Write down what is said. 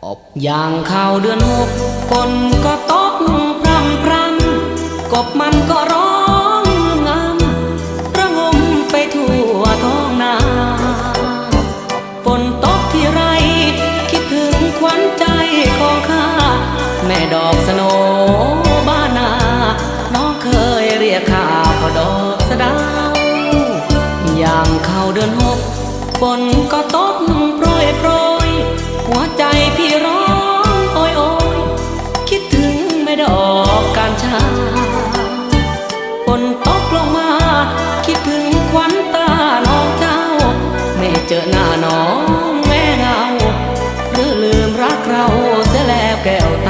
อย่างเข้าเดือนหกฝนก็ตกพรำพรำกบมันก็ร้องงำระงมไปทั่วท้องนาฝนตกที่ไรคิดถึงขวัญใจของข้าแม่ดอกสโนบ้านนาน้องเคยเรียกข้าพ่อดอกสะดาวอย่างเข้าเดือนหกฝนก็ตกโปรยโปรยหัวใจพี่ร้องโอยโอยคิดถึงแม่ดอกกาญจนาฝนตกลงมาคิดถึงขวัญตาน้องเจ้าไม่เจอหน้าน้องแม่เงาหรือลืมรักเราเสียแล้วแก้วตา